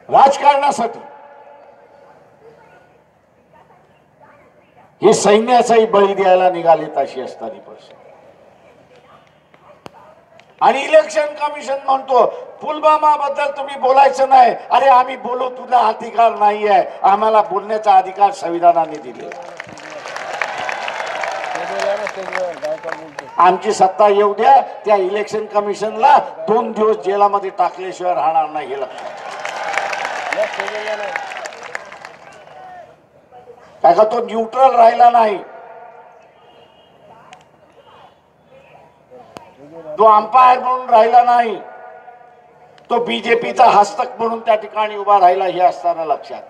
राजकारणासाठी हे सैन्याचाही बळी द्यायला निघालेत अशी असणारी परिस्थिती। आणि इलेक्शन कमिशन म्हणतो पुलवामा बद्दल तुम्ही बोलायचं नाही। अरे आम्ही बोलू, तुला अधिकार नाही आहे, आम्हाला बोलण्याचा अधिकार संविधानाने दिले। आमची सत्ता येऊ द्या, त्या इलेक्शन कमिशनला 2 दिवस जेलामध्ये टाकल्याशिवाय राहणार नाही हे लक्षात। का तो न्यूट्रल राहिला नाही, तो अंपायर म्हणून राहिला नाही, तो बीजेपीचा हस्तक म्हणून त्या ठिकाणी उभा राहिला हे असताना लक्षात।